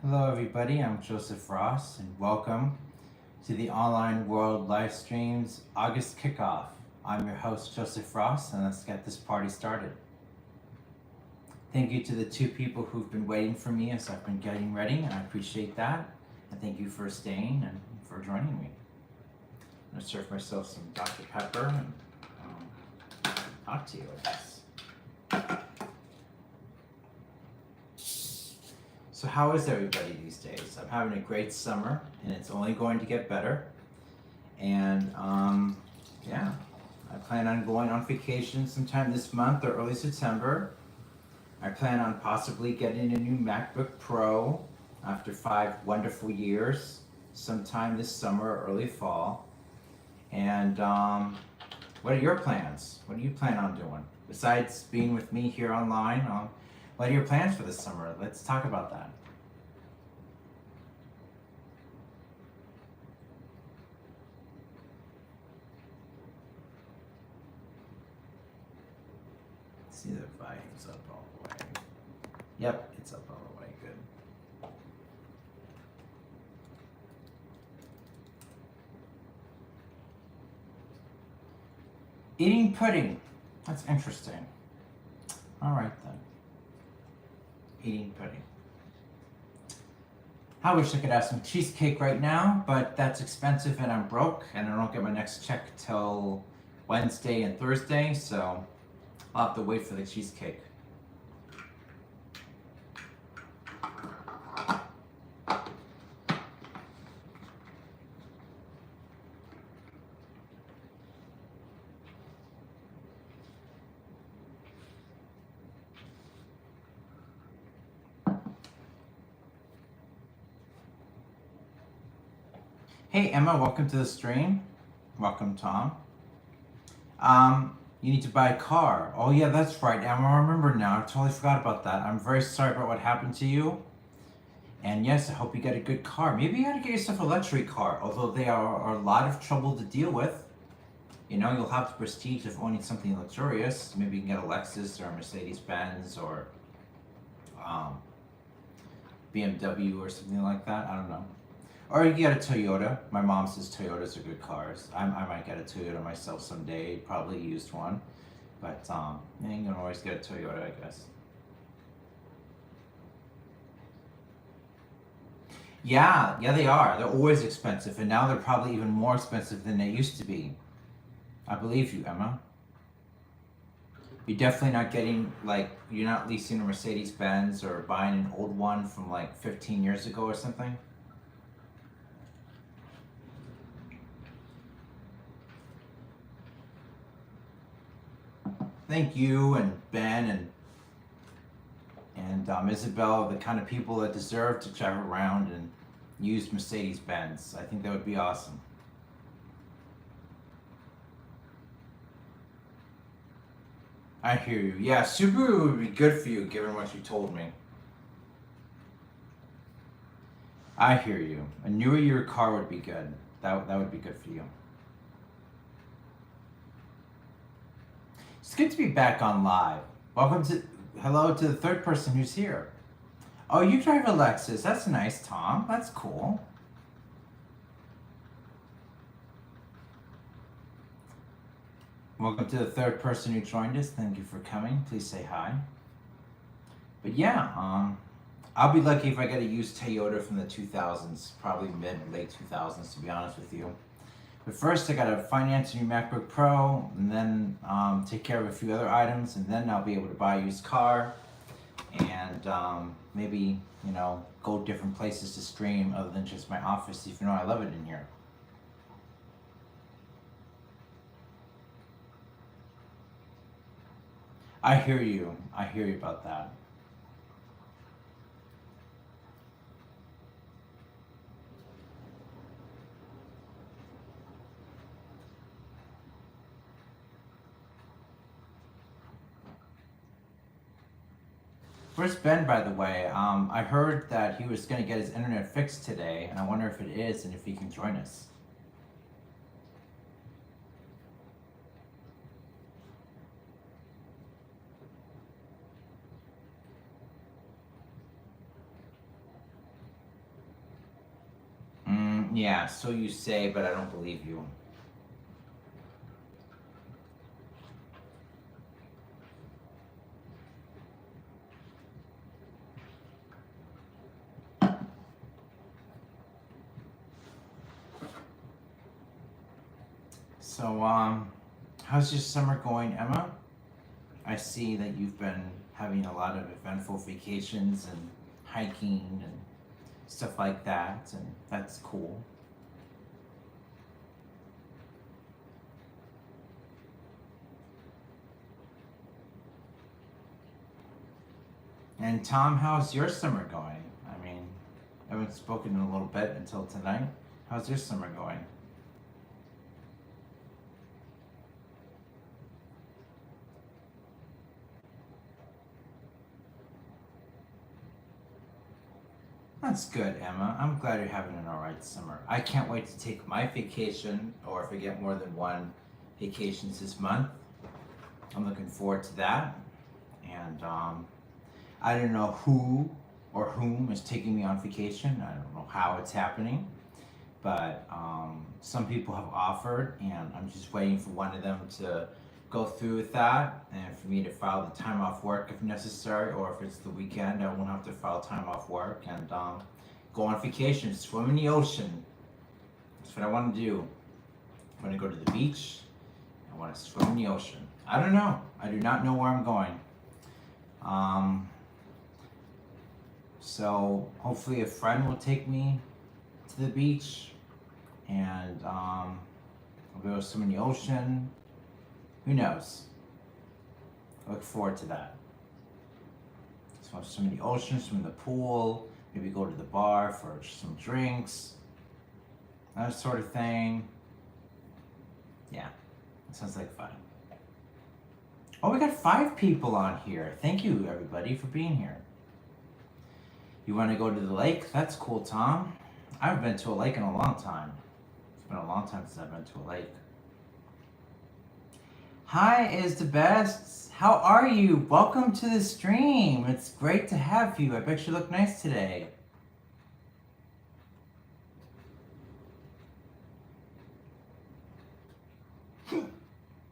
Hello everybody, I'm Joseph Ross and welcome to the Online World Livestream's August Kickoff. I'm your host Joseph Ross and let's get this party started. Thank you to the two people who've been waiting for me as I've been getting ready, and I appreciate that. And thank you for staying and for joining me. I'm going to serve myself some Dr. Pepper and talk to you, I guess. So how is everybody these days? I'm having a great summer and it's only going to get better. And yeah, I plan on going on vacation sometime this month or early September. I plan on possibly getting a new MacBook Pro after 5 wonderful years sometime this summer or early fall. And what are your plans? What do you plan on doing? Besides being with me here online, what are your plans for this summer? Let's talk about that. Let's see the volume's up all the way. Yep, it's up all the way. Good. Eating pudding. That's interesting. All right then. Eating pudding. I wish I could have some cheesecake right now, but that's expensive and I'm broke and I don't get my next check till Wednesday and Thursday, so I'll have to wait for the cheesecake. Hey Emma, welcome to the stream. Welcome Tom. You need to buy a car. Oh yeah, that's right, Emma, I remember now. I totally forgot about that. I'm very sorry about what happened to you. And yes, I hope you get a good car. Maybe you gotta get yourself a luxury car, although they are a lot of trouble to deal with. You know, you'll have the prestige of owning something luxurious. Maybe you can get a Lexus or a Mercedes-Benz or BMW or something like that. I don't know. Or you get a Toyota. My mom says Toyotas are good cars. I might get a Toyota myself someday, probably a used one. But yeah, you can always get a Toyota, I guess. Yeah, they are. They're always expensive, and now they're probably even more expensive than they used to be. I believe you, Emma. You're definitely not getting, like, you're not leasing a Mercedes-Benz or buying an old one from like 15 years ago or something. I think you and Ben and Isabel are the kind of people that deserve to drive around and use Mercedes-Benz. I think that would be awesome. I hear you. Yeah, Subaru would be good for you given what you told me. I hear you. A newer year car would be good. That would be good for you. It's good to be back on live. Hello to the third person who's here. Oh, you drive a Lexus. That's nice, Tom. That's cool. Welcome to the third person who joined us. Thank you for coming. Please say hi. But yeah, I'll be lucky if I get a used Toyota from the 2000s, probably late 2000s to be honest with you. But first I gotta finance a new MacBook Pro and then take care of a few other items, and then I'll be able to buy a used car and maybe, you know, go different places to stream other than just my office, even though I love it in here. I hear you about that. Where's Ben, by the way? I heard that he was going to get his internet fixed today, and I wonder if it is and if he can join us. Yeah, so you say, but I don't believe you. So, how's your summer going, Emma? I see that you've been having a lot of eventful vacations and hiking and stuff like that, and that's cool. And Tom, how's your summer going? I mean, I haven't spoken in a little bit until tonight. How's your summer going? That's good, Emma. I'm glad you're having an alright summer. I can't wait to take my vacation, or if I get more than one vacations this month. I'm looking forward to that. And I don't know who or whom is taking me on vacation. I don't know how it's happening. But some people have offered, and I'm just waiting for one of them to go through with that, and for me to file the time off work if necessary, or if it's the weekend, I won't have to file time off work and go on vacation, swim in the ocean. That's what I want to do. I want to go to the beach. I want to swim in the ocean. I don't know. I do not know where I'm going. So hopefully a friend will take me to the beach, and we'll go swim in the ocean. Who knows? I look forward to that. So swim in the ocean, swim in the pool, maybe go to the bar for some drinks, that sort of thing. Yeah, that sounds like fun. Oh, we got 5 people on here. Thank you, everybody, for being here. You want to go to the lake? That's cool, Tom. I haven't been to a lake in a long time. It's been a long time since I've been to a lake. Hi, is the best. How are you? Welcome to the stream. It's great to have you. I bet you look nice today.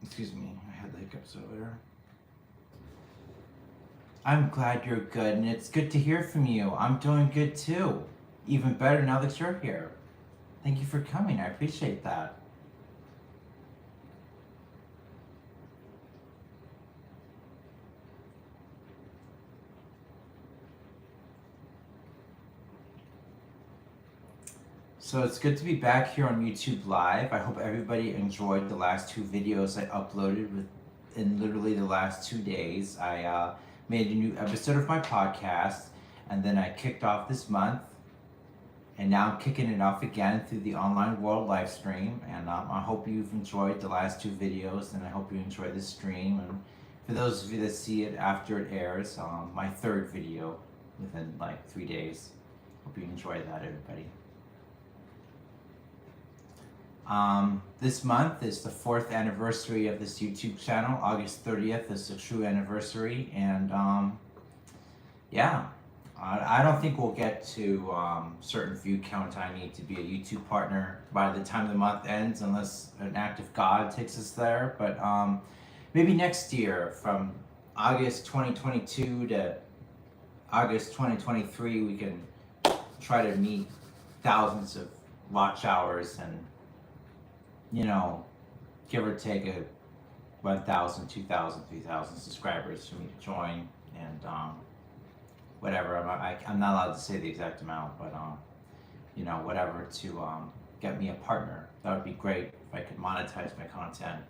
Excuse me, I had the hiccups earlier. I'm glad you're good, and it's good to hear from you. I'm doing good too. Even better now that you're here. Thank you for coming. I appreciate that. So it's good to be back here on YouTube Live. I hope everybody enjoyed the last 2 videos I uploaded in literally the last 2 days. I made a new episode of my podcast, and then I kicked off this month, and now I'm kicking it off again through the online world live stream. And I hope you've enjoyed the last 2 videos, and I hope you enjoy the stream. And for those of you that see it after it airs, my 3rd video within like 3 days. Hope you enjoy that, everybody. This month is the 4th anniversary of this YouTube channel. August 30th is the true anniversary, and yeah, I don't think we'll get to certain view count I need to be a YouTube partner by the time the month ends, unless an act of God takes us there. But maybe next year, from August 2022 to August 2023, we can try to meet thousands of watch hours and, you know, give or take a 1,000, 2,000, 3,000 subscribers for me to join, and whatever. I'm not allowed to say the exact amount, but you know, whatever to get me a partner. That would be great if I could monetize my content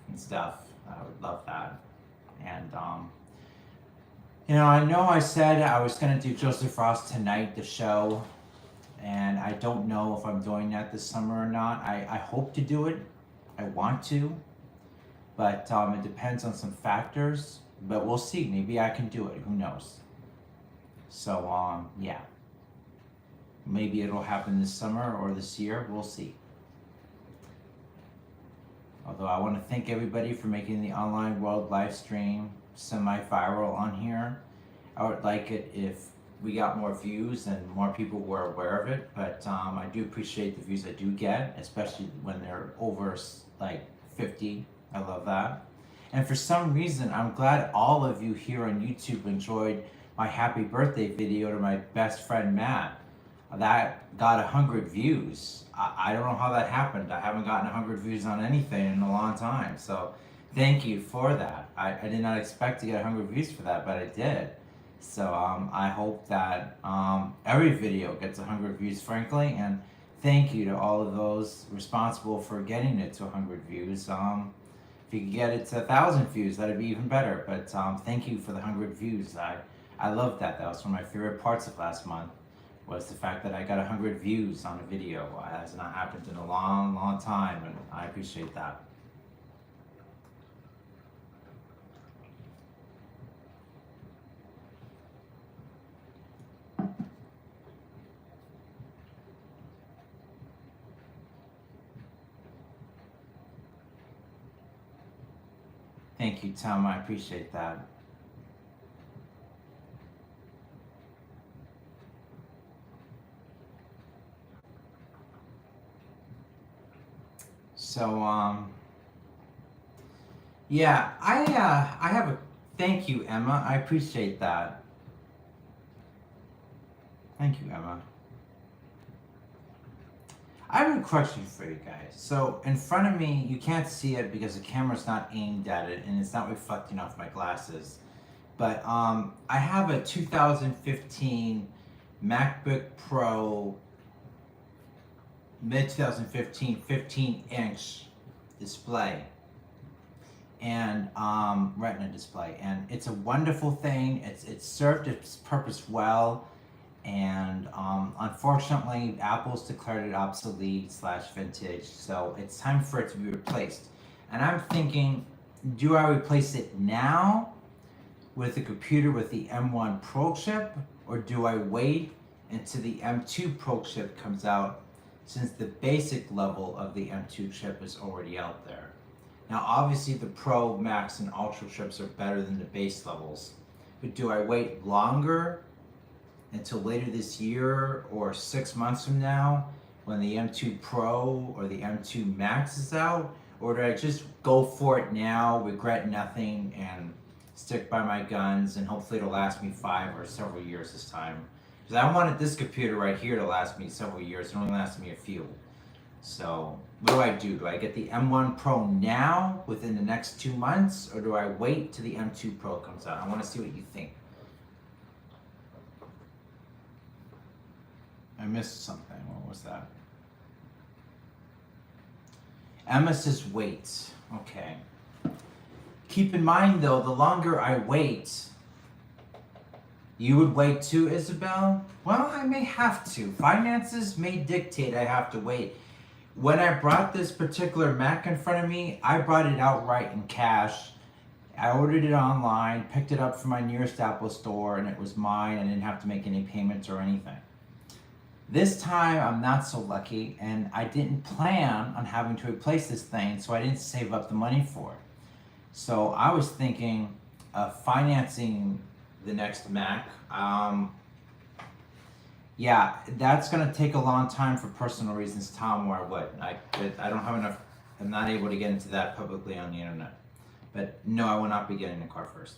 and stuff. I would love that. And you know I said I was gonna do Joseph Ross Tonight, the show, and I don't know if I'm doing that this summer or not. I hope to do it. I want to, but it depends on some factors. But we'll see. Maybe I can do it. Who knows? So yeah, maybe it'll happen this summer or this year. We'll see. Although I want to thank everybody for making the online world live stream semi-viral on here. I would like it if we got more views and more people were aware of it. But I do appreciate the views I do get, especially when they're over like 50. I love that. And for some reason, I'm glad all of you here on YouTube enjoyed my happy birthday video to my best friend Matt. That got 100 views. I don't know how that happened. I haven't gotten 100 views on anything in a long time. So thank you for that. I did not expect to get 100 views for that, but I did. So I hope that every video gets 100 views, frankly. And thank you to all of those responsible for getting it to 100 views. If you could get it to 1,000 views, that'd be even better. But thank you for the 100 views. I love that. That was one of my favorite parts of last month, was the fact that I got 100 views on a video. It has not happened in a long, long time, and I appreciate that. Thank you, Tom. I appreciate that. So, yeah, I have a thank you, Emma. I appreciate that. Thank you, Emma. I have a question for you guys. So in front of me, you can't see it because the camera's not aimed at it and it's not reflecting off my glasses. But I have a 2015 MacBook Pro mid-2015 15-inch display and Retina display, and it's a wonderful thing. It's served its purpose well, and unfortunately Apple's declared it obsolete / vintage, so it's time for it to be replaced. And I'm thinking, do I replace it now with a computer with the M1 Pro chip, or do I wait until the M2 Pro chip comes out, since the basic level of the M2 chip is already out there? Now obviously the Pro, Max, and Ultra chips are better than the base levels, but do I wait longer until later this year or 6 months from now when the M2 Pro or the M2 Max is out? Or do I just go for it now, regret nothing, and stick by my guns, and hopefully it'll last me 5 or several years this time? Because I wanted this computer right here to last me several years. It only lasted me a few. So what do? Do I get the M1 Pro now within the next 2 months, or do I wait till the M2 Pro comes out? I want to see what you think. I missed something. What was that? Emma says wait. Okay. Keep in mind though, the longer I wait, you would wait too, Isabel? Well, I may have to. Finances may dictate I have to wait. When I brought this particular Mac in front of me, I brought it outright in cash. I ordered it online, picked it up from my nearest Apple store, and it was mine. I didn't have to make any payments or anything. This time, I'm not so lucky, and I didn't plan on having to replace this thing, so I didn't save up the money for it. So I was thinking of financing the next Mac. Yeah, that's gonna take a long time for personal reasons, Tom, or I would. I don't have enough, I'm not able to get into that publicly on the internet. But no, I will not be getting a car first.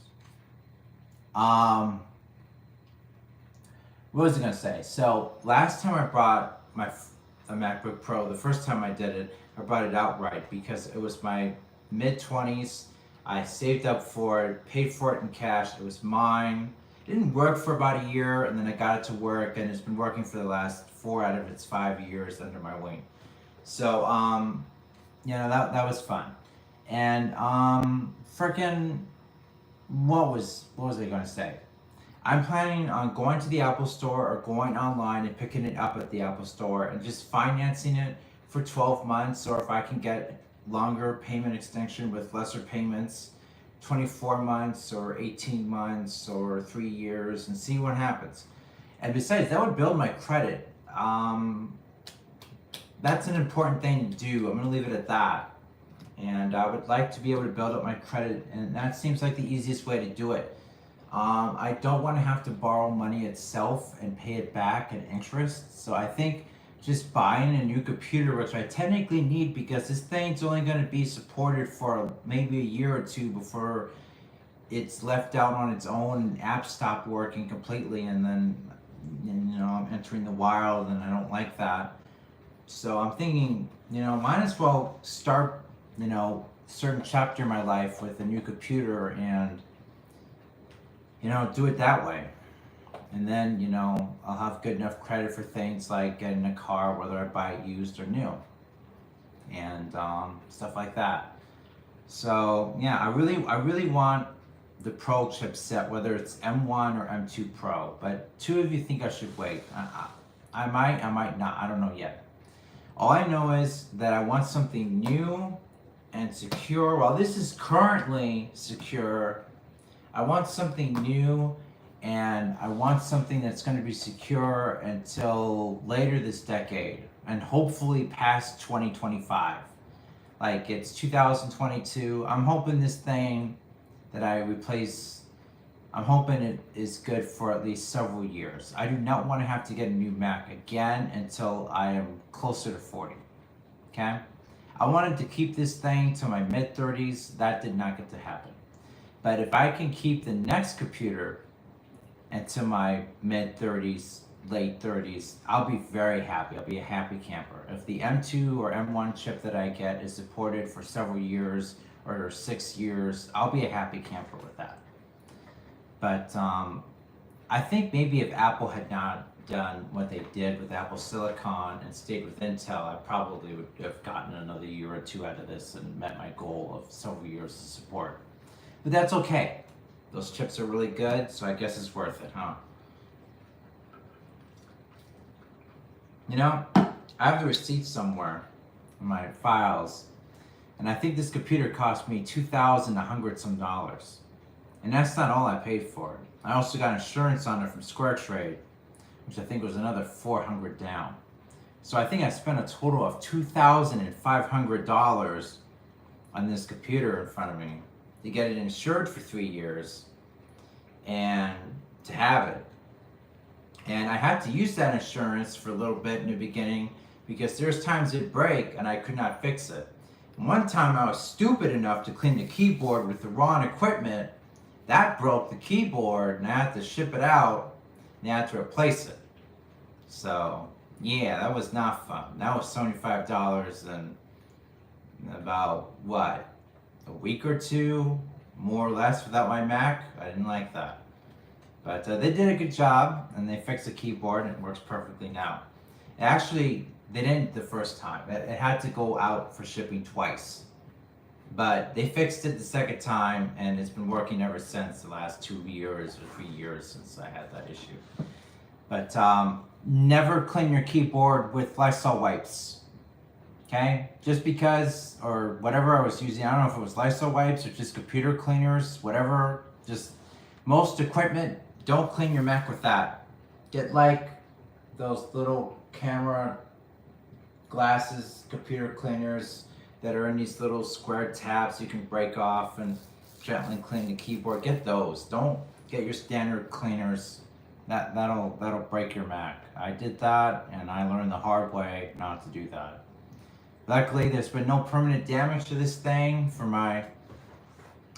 What was I gonna say? So last time I brought a MacBook Pro, the first time I did it, I brought it outright because it was my mid-20s. I saved up for it, paid for it in cash. It was mine. It didn't work for about a year, and then I got it to work, and it's been working for the last 4 out of its 5 years under my wing. So, you know, that was fun. And freaking, what was I gonna say? I'm planning on going to the Apple Store or going online and picking it up at the Apple Store and just financing it for 12 months, or if I can get longer payment extension with lesser payments, 24 months or 18 months or 3 years, and see what happens. And besides, that would build my credit. That's an important thing to do. I'm gonna leave it at that. And I would like to be able to build up my credit, and that seems like the easiest way to do it. I don't want to have to borrow money itself and pay it back in interest. So I think just buying a new computer, which I technically need because this thing's only going to be supported for maybe a year or two before it's left out on its own and apps stop working completely, and then I'm entering the wild and I don't like that. So I'm thinking, might as well start, certain chapter in my life with a new computer and do it that way. And then, I'll have good enough credit for things like getting a car, whether I buy it used or new, and stuff like that. So yeah, I really want the Pro chipset, whether it's M1 or M2 Pro. But two of you think I should wait. I might not. I don't know yet. All I know is that I want something new and secure. While this is currently secure, I want something new, and I want something that's going to be secure until later this decade and hopefully past 2025. Like, it's 2022. I'm hoping this thing that I replace, I'm hoping it is good for at least several years. I do not want to have to get a new Mac again until I am closer to 40. Okay? I wanted to keep this thing to my mid 30s. That did not get to happen. But if I can keep the next computer into my mid 30s, late 30s, I'll be very happy. I'll be a happy camper. If the M2 or M1 chip that I get is supported for several years or 6 years, I'll be a happy camper with that. But I think maybe if Apple had not done what they did with Apple Silicon and stayed with Intel, I probably would have gotten another year or two out of this and met my goal of several years of support. But that's okay. Those chips are really good, so I guess it's worth it, huh? I have the receipt somewhere in my files, and I think this computer cost me $2,100 some. And that's not all I paid for it. I also got insurance on it from Square Trade, which I think was another $400 down. So I think I spent a total of $2,500 on this computer in front of me to get it insured for 3 years and to have it. And I had to use that insurance for a little bit in the beginning because there's times it'd break and I could not fix it. And one time I was stupid enough to clean the keyboard with the wrong equipment. That broke the keyboard and I had to ship it out and I had to replace it. So yeah, that was not fun. That was $75 and about what? A week or two, more or less, without my Mac. I didn't like that. But they did a good job and they fixed the keyboard and it works perfectly now. Actually, they didn't the first time. It had to go out for shipping twice. But they fixed it the second time and it's been working ever since, the last 2 years or 3 years since I had that issue. But never clean your keyboard with Lysol wipes. Okay? Just because, or whatever I was using, I don't know if it was Lysol wipes or just computer cleaners, whatever. Just most equipment, don't clean your Mac with that. Get like those little camera glasses, computer cleaners that are in these little square tabs you can break off and gently clean the keyboard. Get those. Don't get your standard cleaners. That'll break your Mac. I did that and I learned the hard way not to do that. Luckily, there's been no permanent damage to this thing for my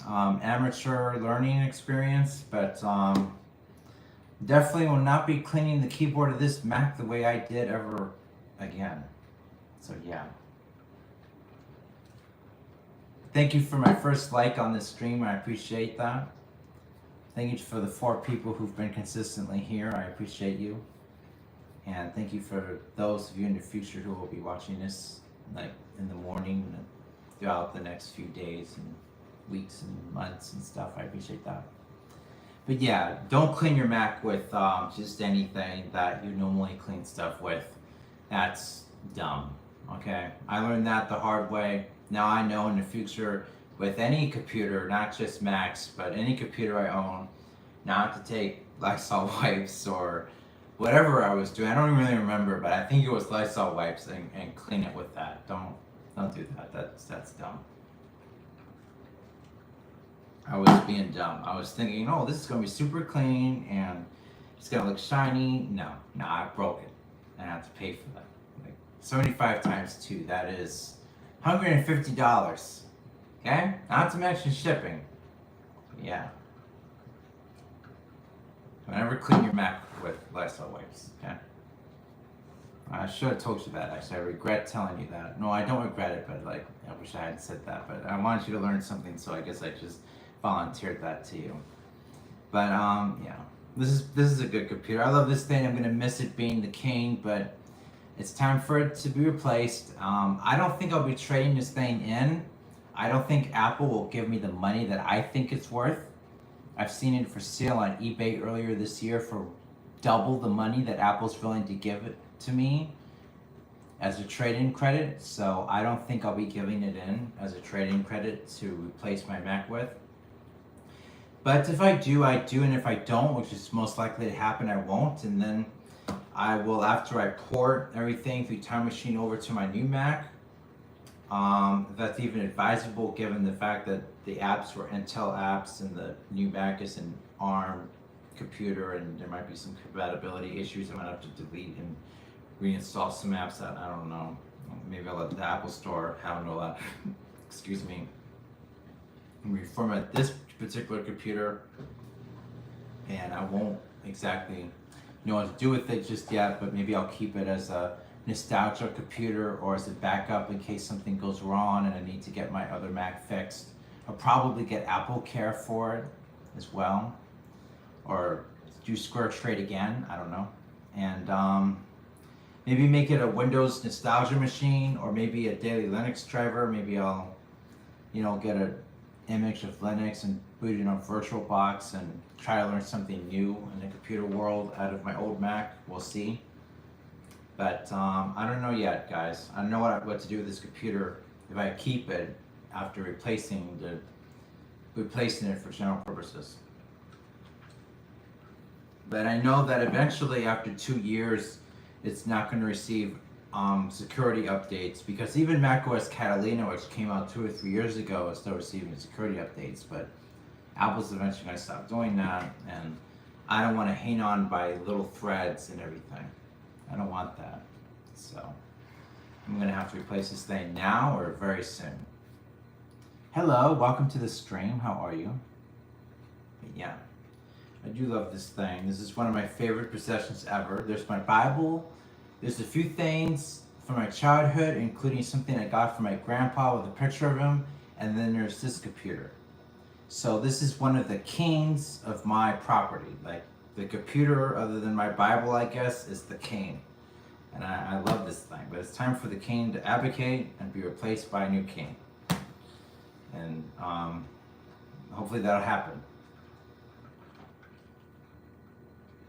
amateur learning experience, but definitely will not be cleaning the keyboard of this Mac the way I did ever again. So yeah. Thank you for my first like on this stream. I appreciate that. Thank you for the 4 people who've been consistently here. I appreciate you. And thank you for those of you in the future who will be watching this like in the morning and throughout the next few days and weeks and months and stuff. I appreciate that. But yeah, don't clean your Mac with just anything that you normally clean stuff with. That's dumb. Okay? I learned that the hard way. Now I know in the future with any computer, not just Macs, but any computer I own, not to take Lysol wipes or whatever I was doing. I don't really remember, but I think it was Lysol wipes and clean it with that. Don't do that. That's dumb. I was being dumb. I was thinking, oh, this is gonna be super clean and. This is gonna be super clean and it's gonna look shiny. No, I broke it. And I have to pay for that. Like 75 times 2, that is $150. Okay? Not to mention shipping. But yeah. Don't ever clean your Mac with Lysol wipes, okay? I should have told you that actually. I regret telling you that. No, I don't regret it, but like I wish I had said that. But I wanted you to learn something, so I guess I just volunteered that to you. But yeah, this is a good computer. I love this thing. I'm gonna miss it being the king, but it's time for it to be replaced. I don't think I'll be trading this thing in. I don't think Apple will give me the money that I think it's worth. I've seen it for sale on eBay earlier this year for double the money that Apple's willing to give it to me as a trade-in credit. So I don't think I'll be giving it in as a trade-in credit to replace my Mac with. But if I do, I do, and if I don't, which is most likely to happen, I won't. And then I will, after I port everything through Time Machine over to my new Mac, that's even advisable given the fact that the apps were Intel apps and the new Mac is an ARM computer and there might be some compatibility issues. I might have to delete and reinstall some apps that I don't know. Maybe I'll let the Apple Store handle that. Excuse me. Reformat this particular computer and I won't exactly know what to do with it just yet, but maybe I'll keep it as a nostalgia computer or as a backup in case something goes wrong and I need to get my other Mac fixed. I'll probably get Apple Care for it as well, or do Square Trade again, I don't know. And maybe make it a Windows nostalgia machine or maybe a daily Linux driver. Maybe I'll, get an image of Linux and boot it on VirtualBox and try to learn something new in the computer world out of my old Mac. We'll see. But I don't know yet, guys. I don't know what to do with this computer if I keep it after replacing it for general purposes. But I know that eventually, after 2 years, it's not going to receive security updates, because even macOS Catalina, which came out 2 or 3 years ago, is still receiving security updates. But Apple's eventually going to stop doing that, and I don't want to hang on by little threads and everything. I don't want that. So I'm going to have to replace this thing now or very soon. Hello, welcome to the stream. How are you? But yeah, I do love this thing. This is one of my favorite possessions ever. There's my Bible. There's a few things from my childhood, including something I got from my grandpa with a picture of him. And then there's this computer. So this is one of the kings of my property. Like the computer, other than my Bible, I guess, is the king. And I love this thing. But it's time for the king to abdicate and be replaced by a new king. And hopefully that'll happen.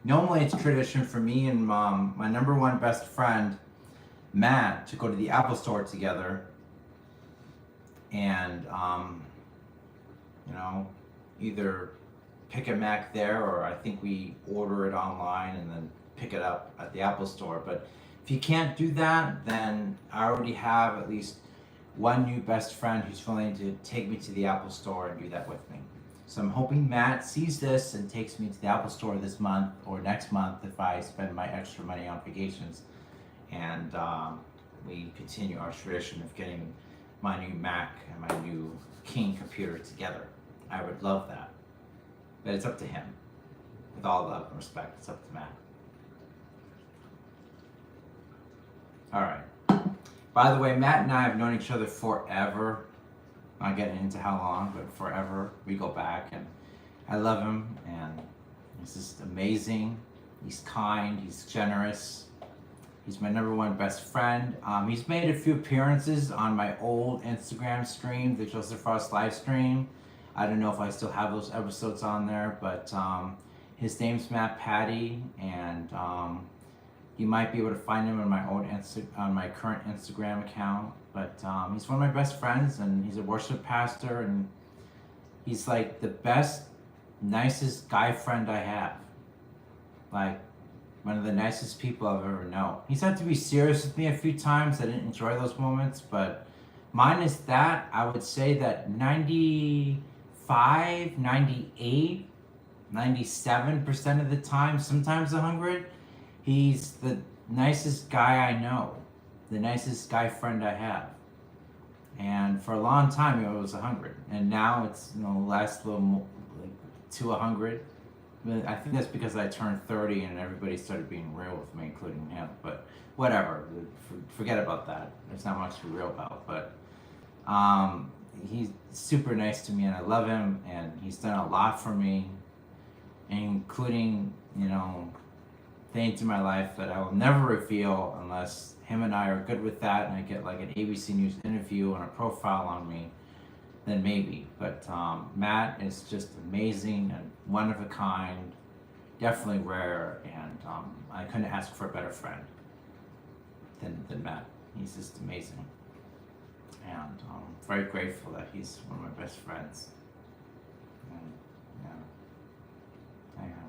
Normally it's tradition for me and my number one best friend, Matt, to go to the Apple Store together and, either pick a Mac there, or I think we order it online and then pick it up at the Apple Store. But if you can't do that, then I already have at least one new best friend who's willing to take me to the Apple Store and do that with me. So I'm hoping Matt sees this and takes me to the Apple Store this month or next month if I spend my extra money on vacations. And we continue our tradition of getting my new Mac and my new King computer together. I would love that. But it's up to him. With all love and respect, it's up to Matt. Alright. By the way, Matt and I have known each other forever. I'm not getting into how long, but forever. We go back, and I love him, and he's just amazing. He's kind, he's generous. He's my number one best friend. He's made a few appearances on my old Instagram stream, the Joseph Frost live stream. I don't know if I still have those episodes on there, but his name's Matt Patty, and you might be able to find him on my old on my current Instagram account. But he's one of my best friends, and he's a worship pastor, and he's like the best, nicest guy friend I have. Like one of the nicest people I've ever known. He's had to be serious with me a few times. I didn't enjoy those moments, but minus that, I would say that 95% 95, 98, 97% of the time, sometimes 100. He's the nicest guy I know, the nicest guy friend I have. And for a long time, it was 100. And now it's, last little more, like, to 100. But I think that's because I turned 30 and everybody started being real with me, including him. But whatever, forget about that. There's not much to be real about. But he's super nice to me and I love him. And he's done a lot for me, including, things in my life that I will never reveal unless him and I are good with that and I get like an ABC News interview and a profile on me, then maybe. But Matt is just amazing and one of a kind, definitely rare, and I couldn't ask for a better friend than Matt. He's just amazing. And I'm very grateful that he's one of my best friends. And, yeah, I am.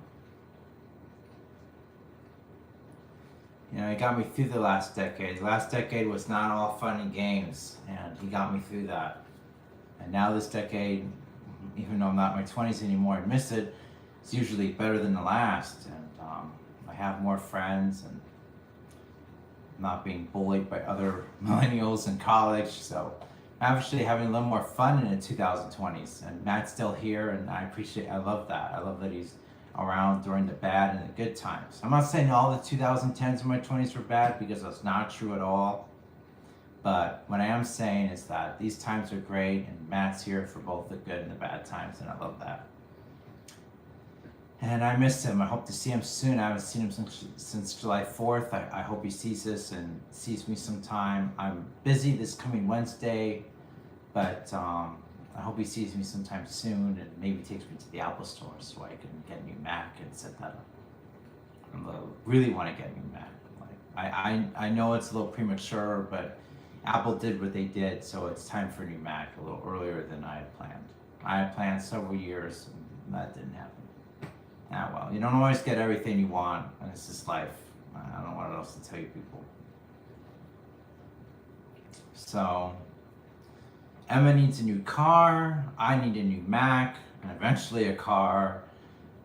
He got me through the last decade. The last decade was not all fun and games, and he got me through that. And now this decade, even though I'm not in my 20s anymore, I miss it, it's usually better than the last. And I have more friends, and I'm not being bullied by other millennials in college. So I'm actually having a little more fun in the 2020s. And Matt's still here, and I love that. I love that he's around during the bad and the good times. I'm not saying all the 2010s and my 20s were bad, because that's not true at all. But what I am saying is that these times are great, and Matt's here for both the good and the bad times, and I love that. And I miss him. I hope to see him soon. I haven't seen him since July 4th. I hope he sees this and sees me sometime. I'm busy this coming Wednesday, but I hope he sees me sometime soon and maybe takes me to the Apple store so I can get a new Mac and set that up. I really want to get a new Mac. I know it's a little premature, but Apple did what they did, so it's time for a new Mac a little earlier than I had planned. I had planned several years, and that didn't happen. Ah, well, you don't always get everything you want, and it's just life. I don't know what else to tell you people. So, Emma needs a new car, I need a new Mac, and eventually a car,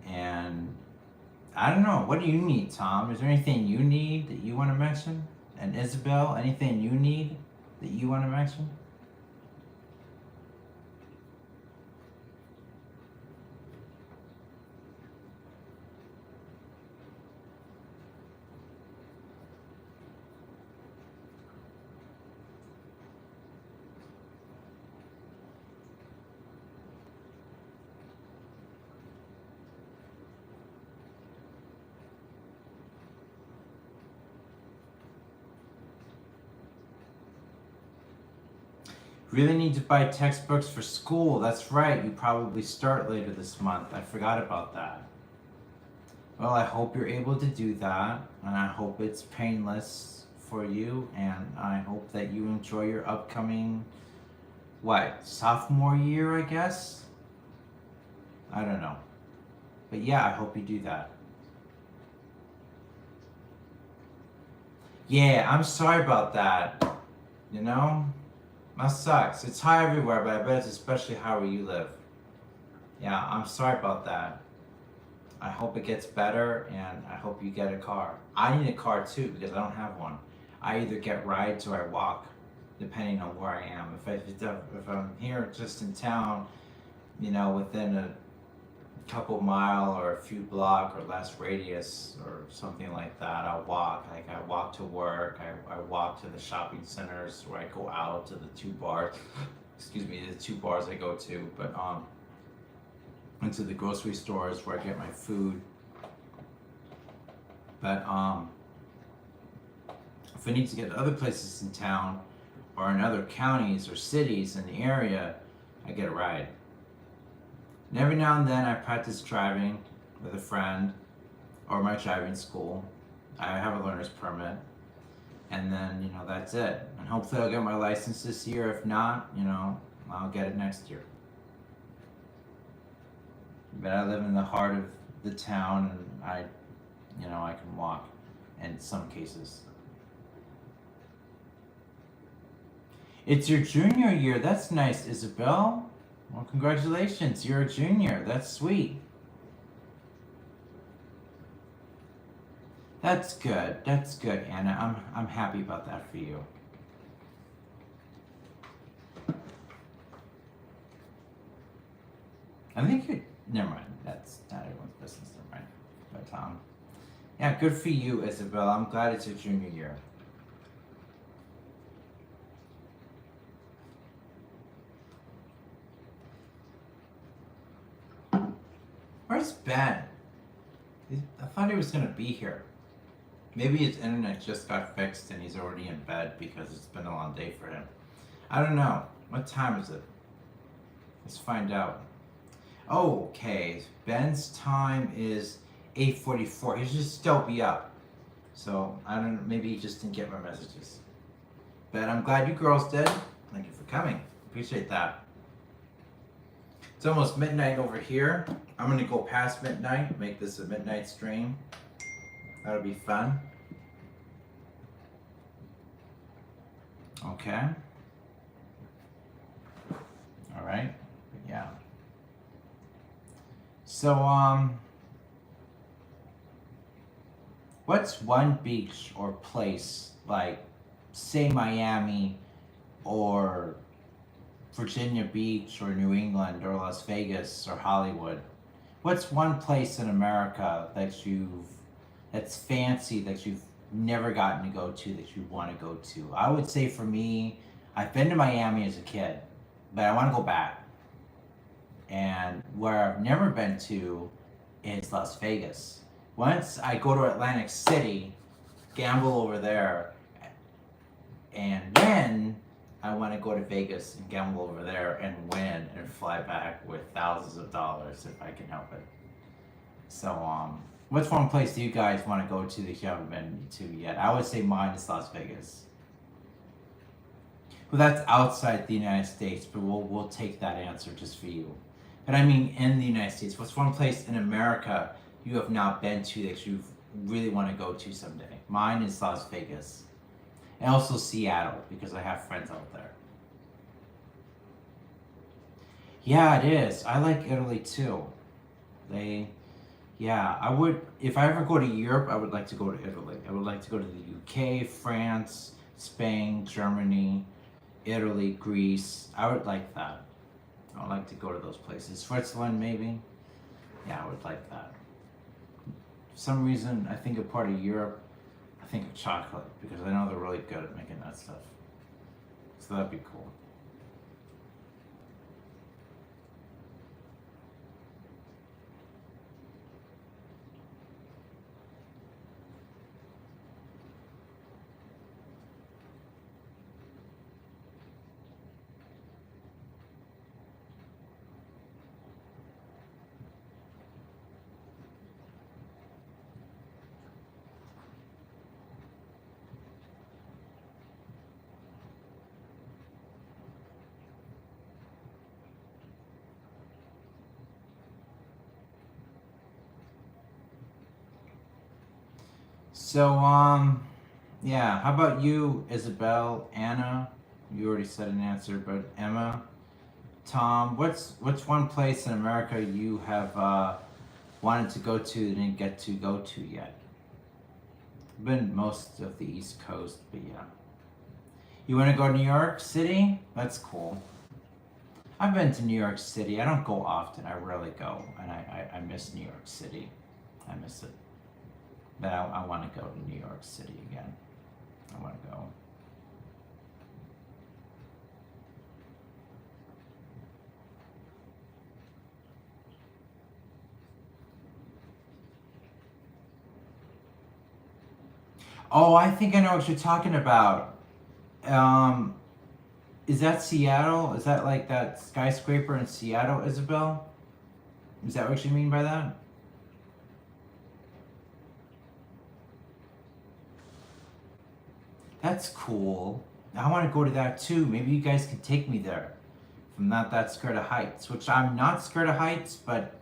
and I don't know, what do you need, Tom? Is there anything you need that you want to mention? And Isabel, anything you need that you want to mention? Really need to buy textbooks for school. That's right, you probably start later this month. I forgot about that. Well, I hope you're able to do that, and I hope it's painless for you, and I hope that you enjoy your upcoming, sophomore year, I guess? I don't know. But yeah, I hope you do that. Yeah, I'm sorry about that. That sucks. It's high everywhere, but I bet it's especially high where you live. Yeah, I'm sorry about that. I hope it gets better, and I hope you get a car. I need a car too, because I don't have one. I either get rides or I walk, depending on where I am. If I'm here just in town, within a couple mile or a few block or less radius or something like that, I'll walk. Like I walk to work, I walk to the shopping centers, or I go out to the two bars, the two bars I go to, but into the grocery stores where I get my food. But if I need to get to other places in town or in other counties or cities in the area, I get a ride. And every now and then I practice driving with a friend or my driving school. I have a learner's permit. And then, that's it. And hopefully I'll get my license this year. If not, I'll get it next year. But I live in the heart of the town, and I can walk in some cases. It's your junior year. That's nice, Isabel. Well, congratulations. You're a junior. That's sweet. That's good. That's good, Anna. I'm happy about that for you. I think you. Never mind. That's not everyone's business. Never mind. But yeah, good for you, Isabel. I'm glad it's your junior year. Where's Ben? I thought he was gonna be here. Maybe his internet just got fixed and he's already in bed because it's been a long day for him. I don't know. What time is it? Let's find out. Oh, okay. Ben's time is 8:44. He should still be up. So I don't know. Maybe he just didn't get my messages. But I'm glad you girls did. Thank you for coming. Appreciate that. It's almost midnight over here. I'm gonna go past midnight, make this a midnight stream. That'll be fun. Okay. All right. Yeah. So, what's one beach or place, like, say Miami or Virginia Beach or New England or Las Vegas or Hollywood? What's one place in America that's fancy that you've never gotten to go to that you want to go to? I would say for me, I've been to Miami as a kid, but I want to go back. And where I've never been to is Las Vegas. Once I go to Atlantic City, gamble over there, and then I want to go to Vegas and gamble over there and win and fly back with thousands of dollars if I can help it. So, what's one place do you guys want to go to that you haven't been to yet? I would say mine is Las Vegas. Well, that's outside the United States, but we'll take that answer just for you. But I mean, in the United States, what's one place in America you have not been to that you really want to go to someday? Mine is Las Vegas. And also Seattle, because I have friends out there. Yeah, it is. I like Italy too. I would, if I ever go to Europe, I would like to go to Italy. I would like to go to the UK, France, Spain, Germany, Italy, Greece. I would like that. I would like to go to those places. Switzerland, maybe. Yeah, I would like that. For some reason, I think a part of Europe, I think of chocolate, because I know they're really good at making that stuff. So that'd be cool. So, yeah, how about you, Isabel, Anna? You already said an answer, but Emma, Tom, what's one place in America you have wanted to go to and didn't get to go to yet? I've been most of the East Coast, but yeah. You want to go to New York City? That's cool. I've been to New York City. I don't go often. I rarely go, and I miss New York City. I miss it. But I want to go to New York City again. I want to go. Oh, I think I know what you're talking about. Um, is that Seattle? Is that like that skyscraper in Seattle, Isabel? Is that what you mean by that? That's cool. I want to go to that too. Maybe you guys can take me there. If I'm not that scared of heights, which I'm not scared of heights, but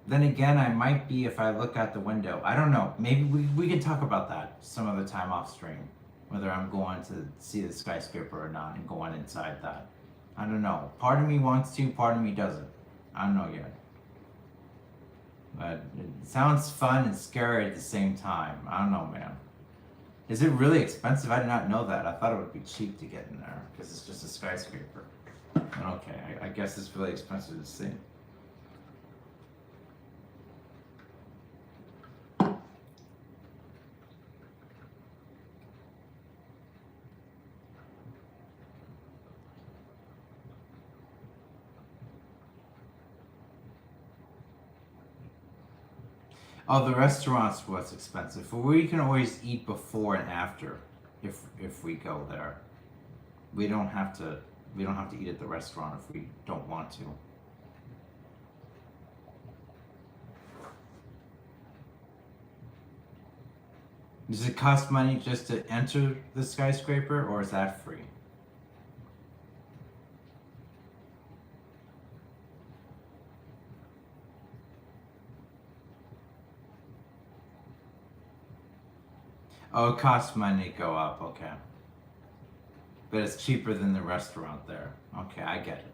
then again, I might be if I look out the window. I don't know. Maybe we can talk about that some other time off stream. Whether I'm going to see the skyscraper or not and going inside that. I don't know. Part of me wants to, part of me doesn't. I don't know yet. But it sounds fun and scary at the same time. I don't know, man. Is it really expensive? I did not know that. I thought it would be cheap to get in there because it's just a skyscraper. Okay, I guess it's really expensive to see. Oh, the restaurants was expensive. But we can always eat before and after, if we go there. We don't have to eat at the restaurant if we don't want to. Does it cost money just to enter the skyscraper, or is that free? Oh, it costs money to go up, okay. But it's cheaper than the restaurant there. Okay, I get it.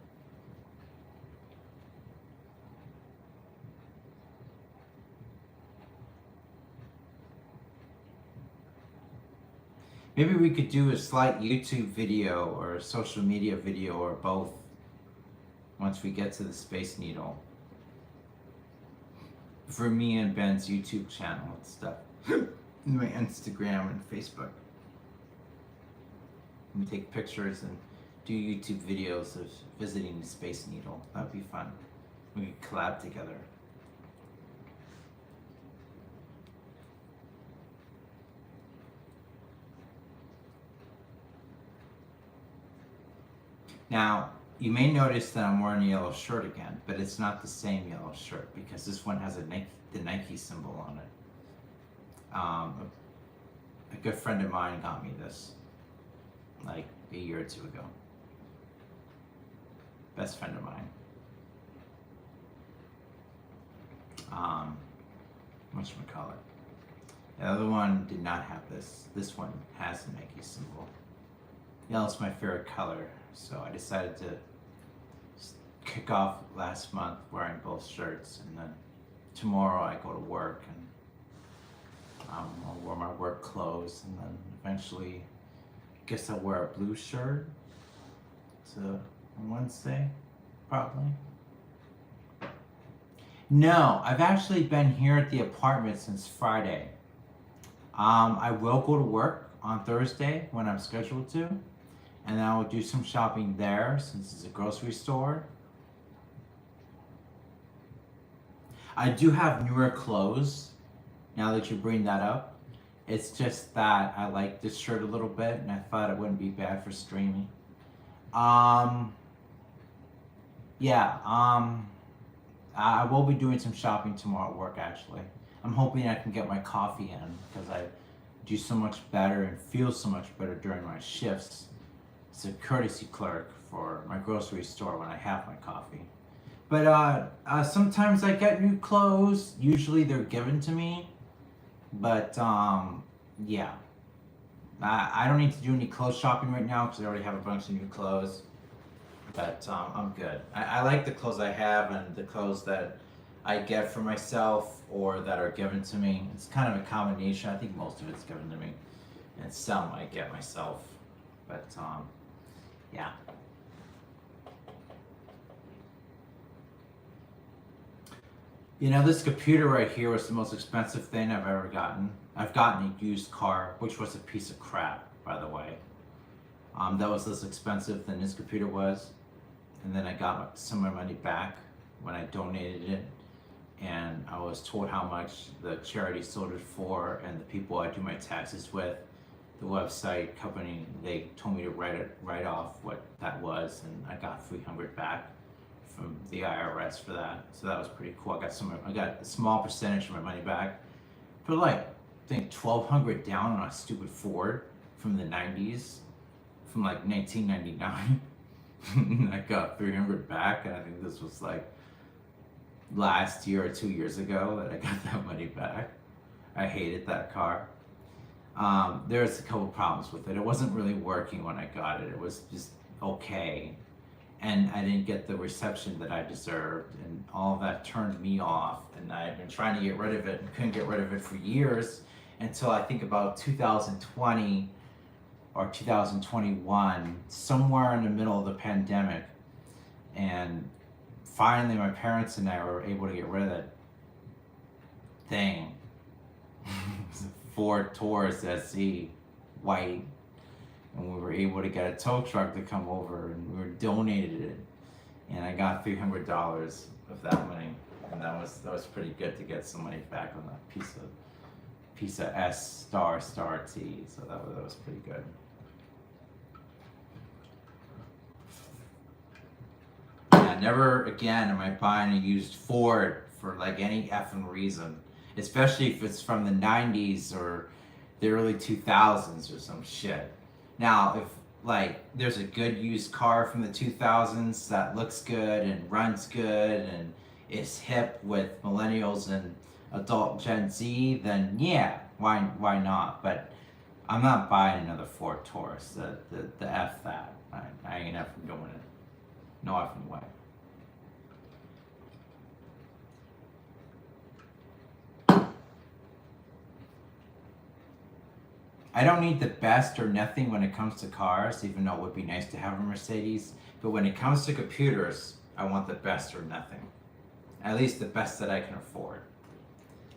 Maybe we could do a slight YouTube video or a social media video or both once we get to the Space Needle. For me and Ben's YouTube channel and stuff. My Instagram and Facebook. We take pictures and do YouTube videos of visiting the Space Needle. That'd be fun. We could collab together. Now, you may notice that I'm wearing a yellow shirt again, but it's not the same yellow shirt because this one has the Nike symbol on it. A good friend of mine got me this like a year or two ago. Best friend of mine. Whatchamacallit. The other one did not have this. This one has the Nike symbol. Yellow's my favorite color, so I decided to kick off last month wearing both shirts, and then tomorrow I go to work and I'll wear my work clothes, and then eventually I guess I'll wear a blue shirt on Wednesday, probably. No, I've actually been here at the apartment since Friday. I will go to work on Thursday when I'm scheduled to, and then I will do some shopping there since it's a grocery store. I do have newer clothes now that you bring that up. It's just that I like this shirt a little bit and I thought it wouldn't be bad for streaming. I will be doing some shopping tomorrow at work actually. I'm hoping I can get my coffee in because I do so much better and feel so much better during my shifts. It's a courtesy clerk for my grocery store when I have my coffee. But sometimes I get new clothes. Usually they're given to me. But yeah. I don't need to do any clothes shopping right now because I already have a bunch of new clothes. But I'm good. I like the clothes I have and the clothes that I get for myself or that are given to me. It's kind of a combination. I think most of it's given to me. And some I get myself. But yeah. You know, this computer right here was the most expensive thing I've ever gotten. I've gotten a used car, which was a piece of crap, by the way. That was less expensive than this computer was. And then I got some of my money back when I donated it. And I was told how much the charity sold it for, and the people I do my taxes with, the website company, they told me to write off what that was, and I got $300 back from the IRS for that. So that was pretty cool. I got a small percentage of my money back. Put like, I think $1,200 down on a stupid Ford from the 90s, from like 1999. I got $300 back, and I think this was like last year or 2 years ago that I got that money back. I hated that car. There's a couple problems with it. It wasn't really working when I got it. It was just okay. and I didn't get the reception that I deserved, and all of that turned me off, and I've been trying to get rid of it and couldn't get rid of it for years until I think about 2020 or 2021, somewhere in the middle of the pandemic, and finally my parents and I were able to get rid of that thing. Ford Taurus SE, white, and we were able to get a tow truck to come over, and we were donated it, and I got $300 of that money, and that was pretty good to get some money back on that piece of S star T. So that was pretty good. Yeah, never again am I buying a used Ford for like any effing reason, especially if it's from the 90s or the early 2000s or some shit. Now, if like there's a good used car from the 2000s that looks good and runs good and is hip with millennials and adult Gen Z, then yeah, why not? But I'm not buying another Ford Taurus. The F that. I ain't effing doing it. No effing way. I don't need the best or nothing when it comes to cars, even though it would be nice to have a Mercedes. But when it comes to computers, I want the best or nothing. At least the best that I can afford.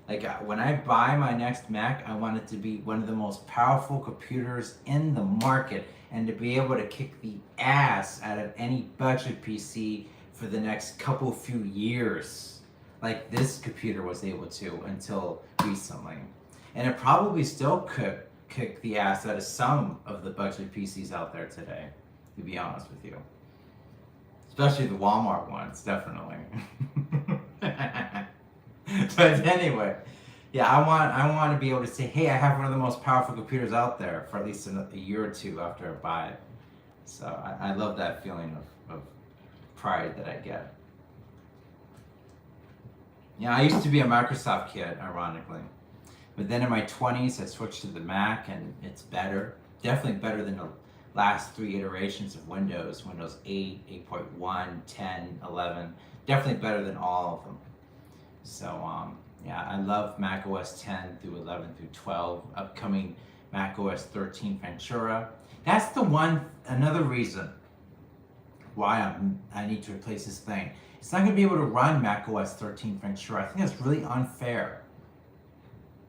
Like when I buy my next Mac, I want it to be one of the most powerful computers in the market, and to be able to kick the ass out of any budget PC for the next few years. Like this computer was able to until recently. And it probably still could kick the ass out of some of the budget PCs out there today, to be honest with you. Especially the Walmart ones, definitely. But anyway, yeah, I want to be able to say, hey, I have one of the most powerful computers out there for at least a year or two after I buy it. So I love that feeling of pride that I get. Yeah, I used to be a Microsoft kid, ironically. But then in my 20s, I switched to the Mac, and it's better. Definitely better than the last 3 iterations of Windows. Windows 8, 8.1, 10, 11. Definitely better than all of them. So, yeah, I love Mac OS 10 through 11 through 12. Upcoming Mac OS 13 Ventura. That's another reason why I need to replace this thing. It's not going to be able to run Mac OS 13 Ventura. I think that's really unfair.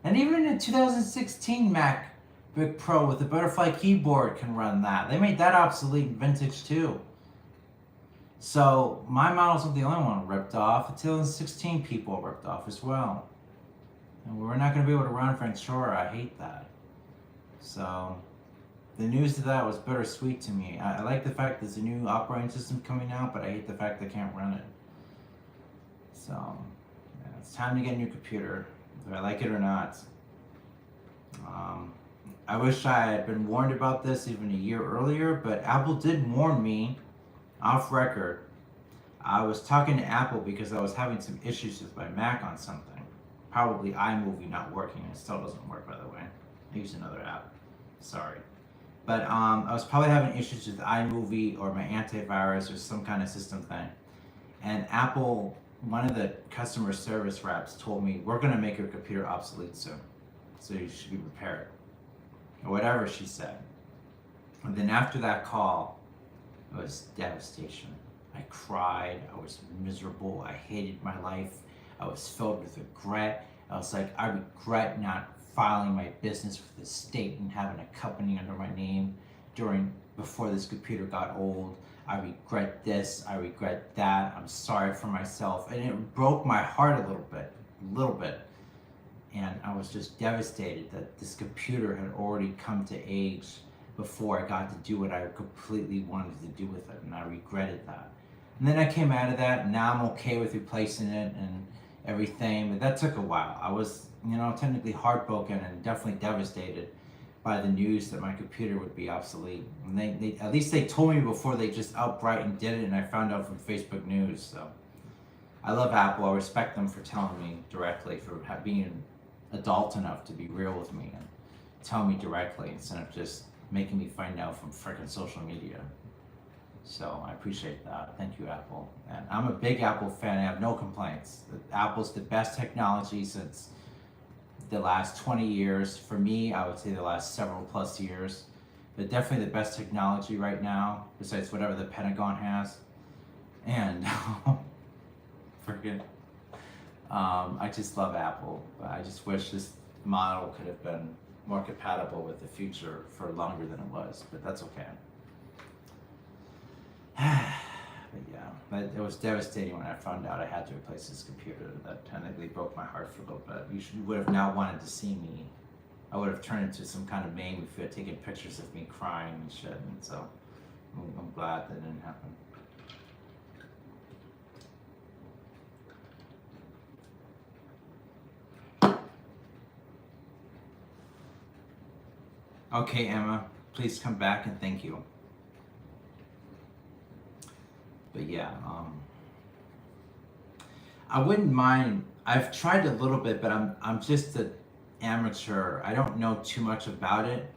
And even in the 2016 MacBook Pro with the butterfly keyboard can run that. They made that obsolete in vintage too. So my model's not the only one ripped off. The 2016 people ripped off as well. And we're not going to be able to run Ventura. I hate that. So the news of that was bittersweet to me. I like the fact there's a new operating system coming out, but I hate the fact they can't run it. So yeah, it's time to get a new computer, whether I like it or not. I wish I had been warned about this even a year earlier, but Apple did warn me off record. I was talking to Apple because I was having some issues with my Mac on something. Probably iMovie not working. It still doesn't work, by the way. I use another app. Sorry. But I was probably having issues with iMovie or my antivirus or some kind of system thing. And Apple, one of the customer service reps told me, we're going to make your computer obsolete soon. So you should be prepared. Or whatever she said. And then after that call, it was devastation. I cried. I was miserable. I hated my life. I was filled with regret. I was like, I regret not filing my business with the state and having a company under my name before this computer got old. I regret this. I regret that. I'm sorry for myself. And it broke my heart a little bit. And I was just devastated that this computer had already come to age before I got to do what I completely wanted to do with it, and I regretted that. And then I came out of that, and now I'm okay with replacing it and everything, but that took a while. I was, technically heartbroken and definitely devastated by the news that my computer would be obsolete. And they at least they told me before they just outright and did it, and I found out from Facebook News. So I love Apple. I respect them for telling me directly, for being adult enough to be real with me and tell me directly instead of just making me find out from frickin' social media. So I appreciate that. Thank you, Apple. And I'm a big Apple fan. I have no complaints. Apple's the best technology since the last 20 years. For me, I would say the last several plus years. But definitely the best technology right now, besides whatever the Pentagon has. And freaking, I just love Apple. But I just wish this model could have been more compatible with the future for longer than it was. But that's okay. But yeah, but it was devastating when I found out I had to replace this computer. That technically broke my heart for a little bit. You would have now wanted to see me. I would have turned into some kind of meme if you had taken pictures of me crying and shit. And so I'm glad that didn't happen. Okay, Emma, please come back and thank you. But yeah, I wouldn't mind. I've tried a little bit, but I'm just an amateur. I don't know too much about it.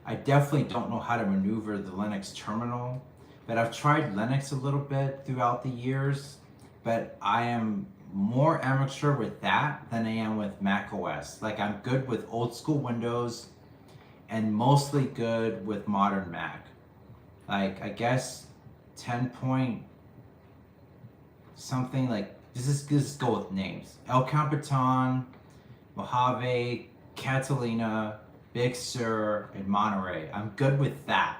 I definitely don't know how to maneuver the Linux terminal, but I've tried Linux a little bit throughout the years, but I am more amateur with that than I am with Mac OS. Like, I'm good with old school Windows and mostly good with modern Mac. Like, I guess 10 point something, like, just go with names. El Capitan, Mojave, Catalina, Big Sur, and Monterey. I'm good with that.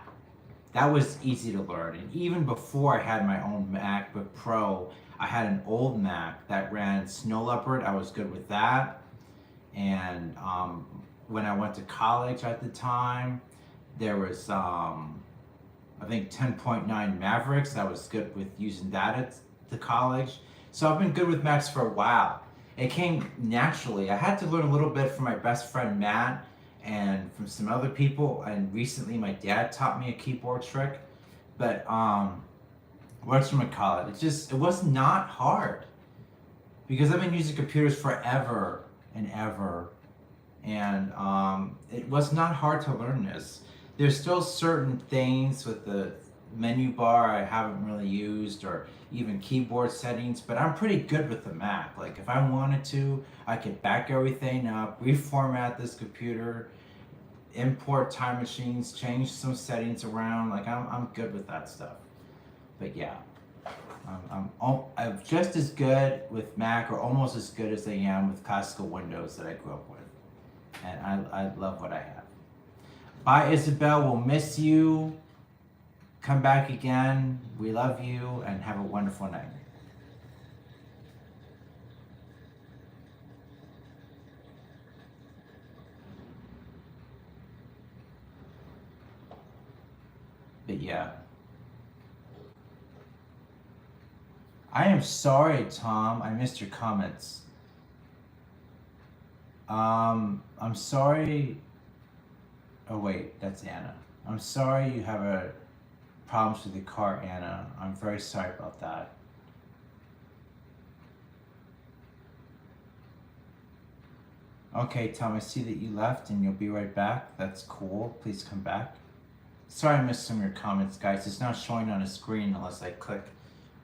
That was easy to learn. And even before I had my own MacBook Pro, I had an old Mac that ran Snow Leopard. I was good with that. And when I went to college at the time, there was I think 10.9 Mavericks. I was good with using that at the college. So I've been good with Macs for a while. It came naturally. I had to learn a little bit from my best friend Matt and from some other people, and recently my dad taught me a keyboard trick. But whatchamacallit, it was not hard, because I've been using computers forever and ever, and it was not hard to learn this. There's still certain things with the menu bar I haven't really used, or even keyboard settings, but I'm pretty good with the Mac. Like, if I wanted to, I could back everything up, reformat this computer, import time machines, change some settings around. Like, I'm good with that stuff. But yeah, I'm just as good with Mac, or almost as good as I am with classical Windows that I grew up with. And I love what I have. Bye, Isabel. We'll miss you. Come back again. We love you, and have a wonderful night. But yeah. I am sorry, Tom. I missed your comments. I'm sorry. Oh wait, that's Anna. I'm sorry you have problems with the car, Anna. I'm very sorry about that. Okay, Tom, I see that you left and you'll be right back. That's cool. Please come back. Sorry I missed some of your comments, guys. It's not showing on a screen unless I click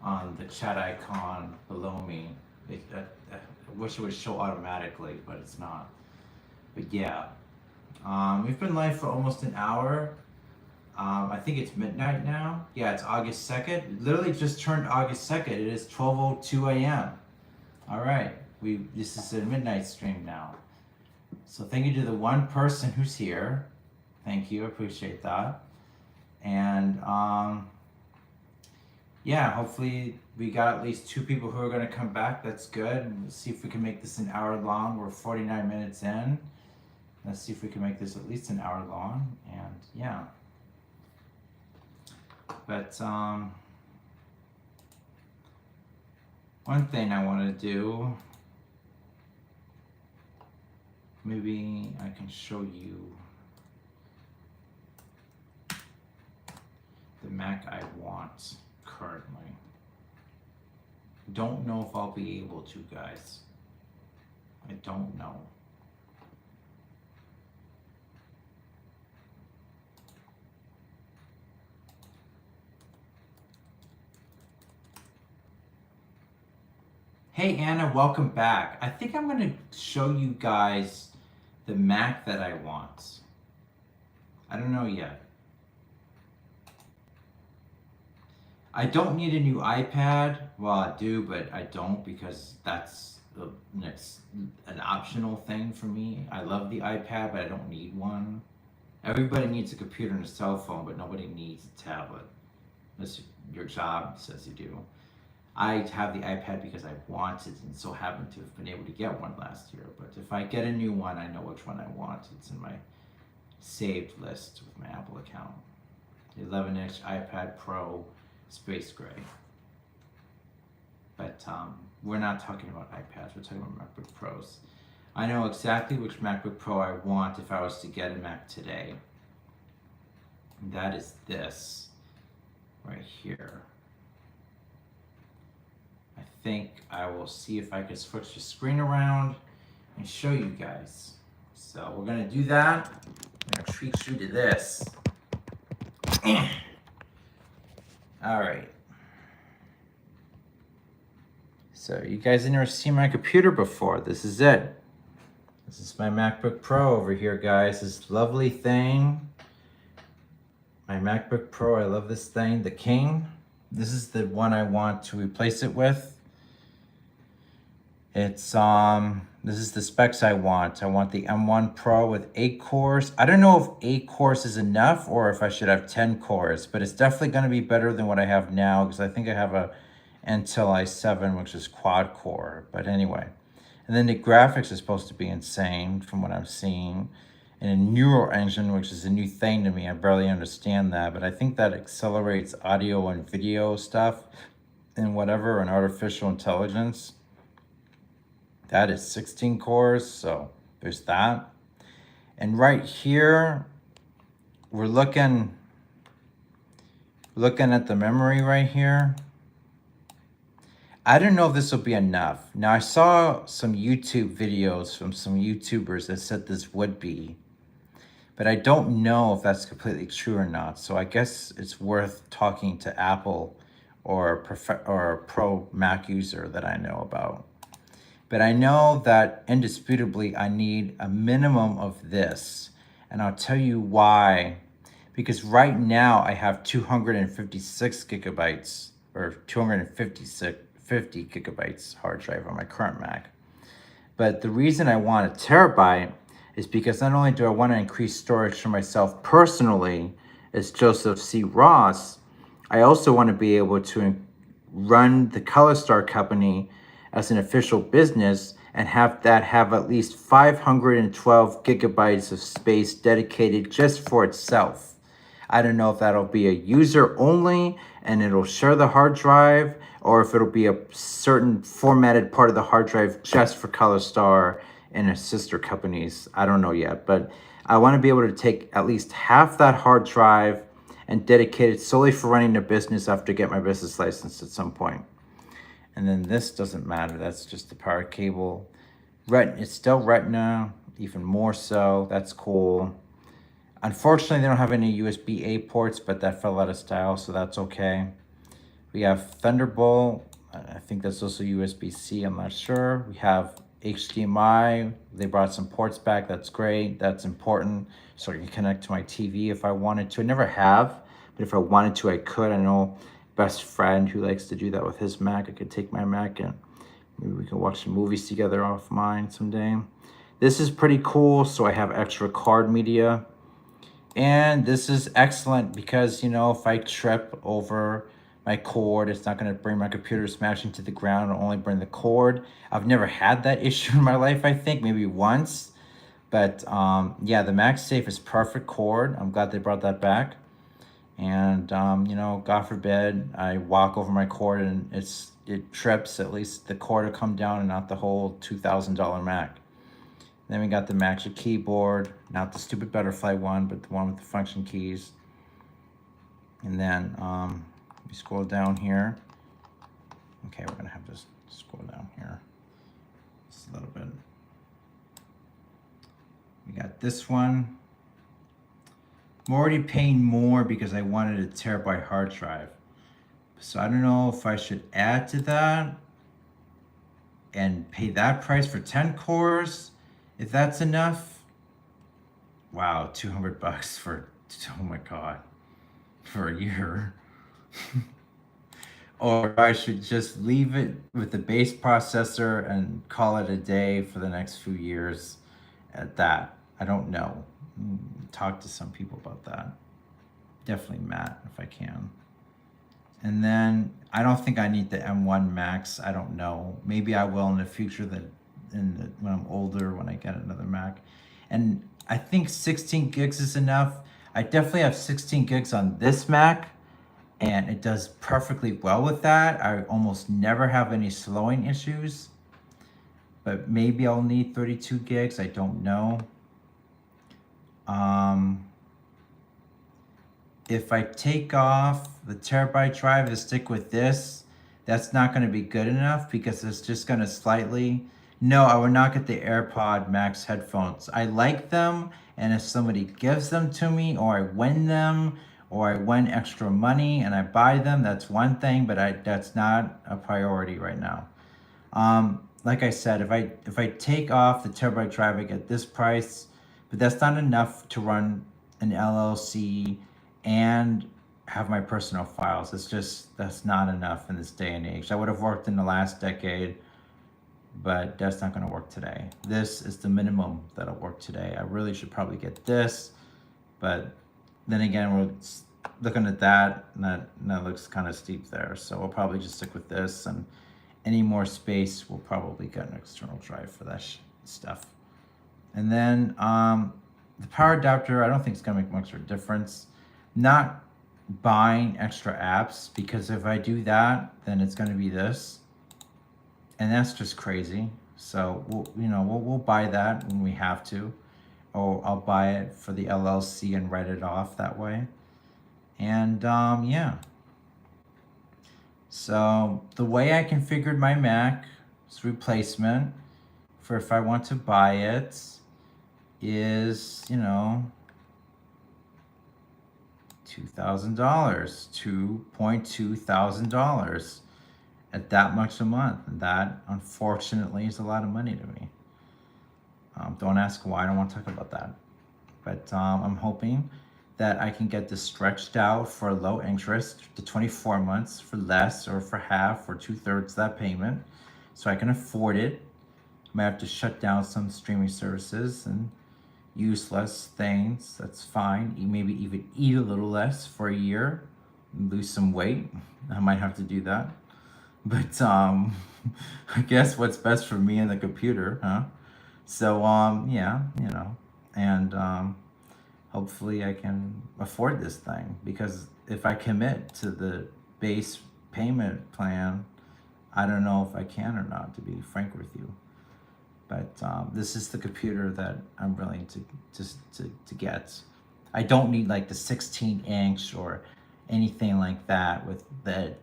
on the chat icon below me. I wish it would show automatically, but it's not. But yeah, we've been live for almost an hour. I think it's midnight now. Yeah, it's August 2nd. It literally just turned August 2nd. It is 12:02 a.m. All right, this is a midnight stream now. So thank you to the one person who's here. Thank you, appreciate that. And yeah, hopefully we got at least 2 people who are going to come back. That's good. And let's see if we can make this an hour long. We're 49 minutes in. Let's see if we can make this at least an hour long. And yeah. But one thing I want to do, maybe I can show you the Mac I want currently. Don't know if I'll be able to, guys. I don't know. Hey Anna, welcome back. I think I'm going to show you guys the Mac that I want. I don't know yet. I don't need a new iPad. Well, I do, but I don't because that's an optional thing for me. I love the iPad, but I don't need one. Everybody needs a computer and a cell phone, but nobody needs a tablet. Unless your job says you do. I have the iPad because I wanted and so happened to have been able to get one last year. But if I get a new one, I know which one I want. It's in my saved list with my Apple account. The 11-inch iPad Pro Space Gray. But we're not talking about iPads, we're talking about MacBook Pros. I know exactly which MacBook Pro I want if I was to get a Mac today. And that is this right here. I think I will see if I can switch the screen around and show you guys. So we're gonna do that. I'm gonna treat you to this. All right. So you guys have never seen my computer before. This is it. This is my MacBook Pro over here, guys. This lovely thing. My MacBook Pro, I love this thing, the King. This is the one I want to replace it with. It's this is the specs I want. I want the M1 Pro with 8 cores. I don't know if 8 cores is enough or if I should have 10 cores, but it's definitely going to be better than what I have now because I think I have a Intel i7, which is quad core. But anyway, and then the graphics is supposed to be insane from what I'm seeing. And a neural engine, which is a new thing to me. I barely understand that, but I think that accelerates audio and video stuff and whatever, and artificial intelligence. That is 16 cores, so there's that. And right here, we're looking at the memory right here. I don't know if this will be enough. Now, I saw some YouTube videos from some YouTubers that said this would be, but I don't know if that's completely true or not. So I guess it's worth talking to Apple or a pro Mac user that I know about. But I know that indisputably I need a minimum of this. And I'll tell you why. Because right now I have 256 gigabytes or 50 gigabytes hard drive on my current Mac. But the reason I want a terabyte is because not only do I want to increase storage for myself personally as Joseph C. Ross, I also want to be able to run the ColorStar company as an official business and have at least 512 gigabytes of space dedicated just for itself. I don't know if that'll be a user only and it'll share the hard drive, or if it'll be a certain formatted part of the hard drive just for ColorStar and its sister companies. I don't know yet, but I want to be able to take at least half that hard drive and dedicate it solely for running the business after I get my business license at some point. And then this doesn't matter. That's just the power cable. It's still Retina, even more so. That's cool. Unfortunately, they don't have any USB-A ports, but that fell out of style, so that's okay. We have Thunderbolt. I think that's also USB-C. I'm not sure. We have HDMI. They brought some ports back. That's great. That's important. So I can connect to my TV if I wanted to. I never have, but if I wanted to, I could. I know best friend who likes to do that with his Mac. I could take my Mac and maybe we can watch some movies together off mine someday. This is pretty cool, so I have extra card media. And this is excellent because, you know, if I trip over my cord, it's not going to bring my computer smashing to the ground. It'll only bring the cord. I've never had that issue in my life, I think, maybe once. But yeah, the MagSafe is perfect cord. I'm glad they brought that back. And, you know, God forbid I walk over my cord and it trips, at least the cord will come down and not the whole $2,000 Mac. Then we got the Magic Keyboard, not the stupid butterfly one, but the one with the function keys. And then we scroll down here. Okay, we're gonna have to scroll down here just a little bit. We got this one. I'm already paying more because I wanted a terabyte hard drive. So I don't know if I should add to that and pay that price for 10 cores, if that's enough. Wow, $200 for, oh my God, for a year. Or I should just leave it with the base processor and call it a day for the next few years at that. I don't know. Talk to some people about that. Definitely Matt, if I can. And then I don't think I need the M1 Max. I don't know. Maybe I will in the future, when I'm older, when I get another Mac. And I think 16 gigs is enough. I definitely have 16 gigs on this Mac, and it does perfectly well with that. I almost never have any slowing issues, but maybe I'll need 32 gigs. I don't know. If I take off the terabyte drive to stick with this, that's not going to be good enough because it's just going to slightly... No, I would not get the AirPod Max headphones. I like them, and if somebody gives them to me, or I win them, or I win extra money and I buy them, that's one thing, but that's not a priority right now. Like I said, if I take off the terabyte drive, I get this price, but that's not enough to run an LLC and have my personal files. That's not enough in this day and age. That would have worked in the last decade, but that's not going to work today. This is the minimum that'll work today. I really should probably get this, but then again, we're looking at that, and that looks kind of steep there. So we'll probably just stick with this, and any more space, we'll probably get an external drive for that stuff. And then the power adapter, I don't think it's gonna make much of a difference. Not buying extra apps, because if I do that, then it's gonna be this, and that's just crazy. So we'll buy that when we have to, or I'll buy it for the LLC and write it off that way. And yeah. So the way I configured my Mac's replacement for if I want to buy it is, $2,000, $2,200 at that much a month. And that, unfortunately, is a lot of money to me. Don't ask why, I don't want to talk about that. But I'm hoping that I can get this stretched out for low interest to 24 months for less, or for half or 2/3 that payment, so I can afford it. I might have to shut down some streaming services and use less things. That's fine. Maybe even eat a little less for a year, lose some weight. I might have to do that. But I guess what's best for me and the computer, huh? So yeah, and hopefully I can afford this thing, because if I commit to the base payment plan, I don't know if I can or not, to be frank with you. But this is the computer that I'm willing to get. I don't need like the 16-inch or anything like that with the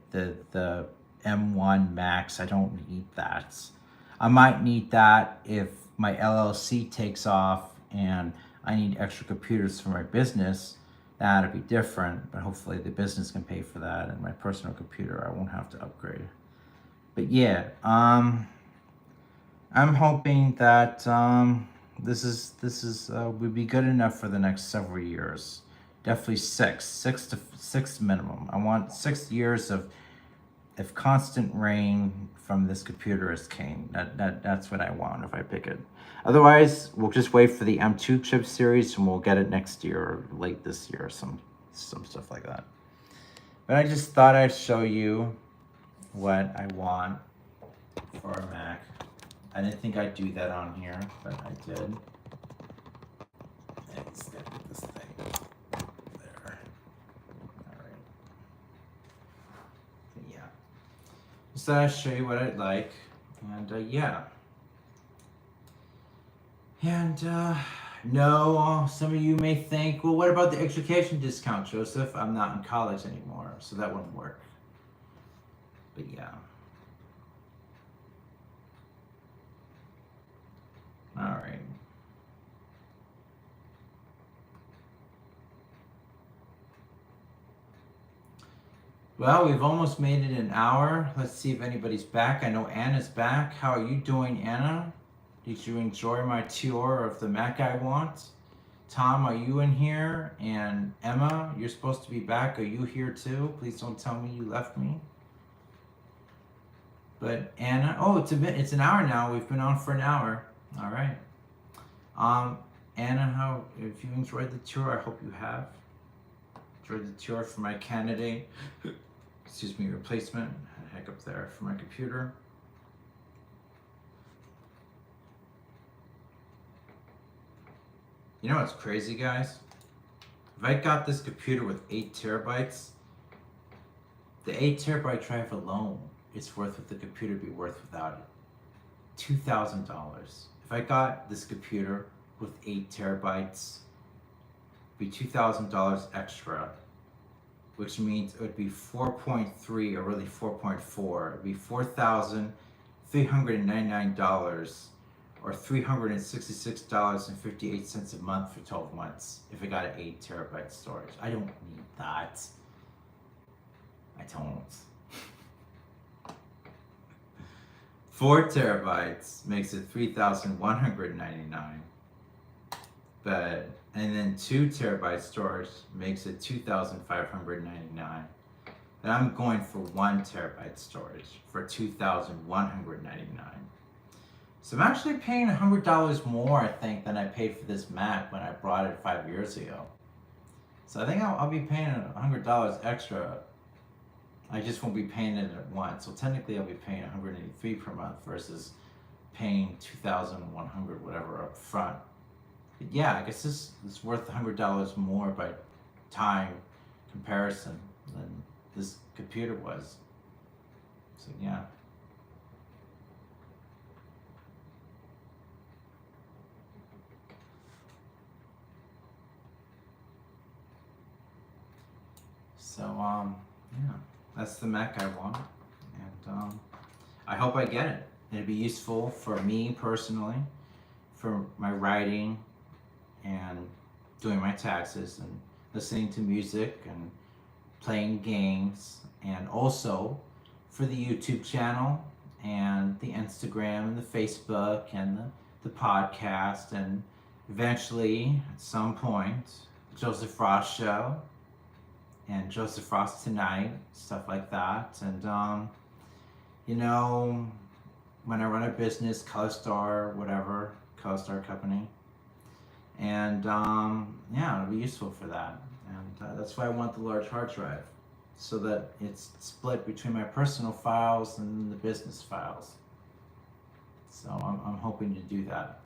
M1 Max. I don't need that. I might need that if my LLC takes off and I need extra computers for my business. That'd be different, but hopefully the business can pay for that, and my personal computer, I won't have to upgrade. But yeah, I'm hoping that this would be good enough for the next several years. Definitely six minimum. I want 6 years of constant rain from this computer is king. That's what I want if I pick it. Otherwise, we'll just wait for the M2 chip series, and we'll get it next year or late this year, some stuff like that. But I just thought I'd show you what I want for a Mac. I didn't think I'd do that on here, but I did. Let's get this thing there. All right. Yeah. So I'll show you what I'd like, and yeah. And no, some of you may think, well, what about the education discount, Joseph? I'm not in college anymore, so that wouldn't work. But yeah. All right. Well, we've almost made it an hour. Let's see if anybody's back. I know Anna's back. How are you doing, Anna? Did you enjoy my tour of the Mac I want? Tom, are you in here? And Emma, you're supposed to be back. Are you here too? Please don't tell me you left me. But Anna, oh, it's an hour now. We've been on for an hour. All right. Anna, how if you enjoyed the tour, I hope you have enjoyed the tour for my candidate. Excuse me, replacement. Had a hiccup there for my computer. You know what's crazy, guys? If I got this computer with 8 terabytes, the 8 terabyte drive alone is worth what the computer would be worth without it. $2,000. If I got this computer with 8 terabytes, it'd be $2,000 extra, which means it would be 4.3 or really 4.4. It'd be $4,399 or $366.58 a month for 12 months if I got an 8 terabyte storage. I don't need that. I don't. 4 terabytes makes it $3,199. And then 2 terabyte storage makes it $2,599. And I'm going for 1 terabyte storage for $2,199. So I'm actually paying $100 more, I think, than I paid for this Mac when I bought it 5 years ago. So I think I'll be paying $100 extra. I just won't be paying it at once. So technically I'll be paying $183 per month versus paying $2,100 whatever up front. But yeah, I guess this is worth $100 more by time comparison than this computer was. So yeah. So yeah, that's the Mac I want, and I hope I get it. It'd be useful for me personally, for my writing, and doing my taxes, and listening to music, and playing games, and also for the YouTube channel, and the Instagram, and the Facebook, and the podcast, and eventually, at some point, the Joseph Frost Show, and Joseph Frost Tonight, stuff like that. And you know, when I run a business, ColorStar, whatever, ColorStar company, and yeah, it'll be useful for that. And that's why I want the large hard drive, so that it's split between my personal files and the business files. So I'm hoping to do that.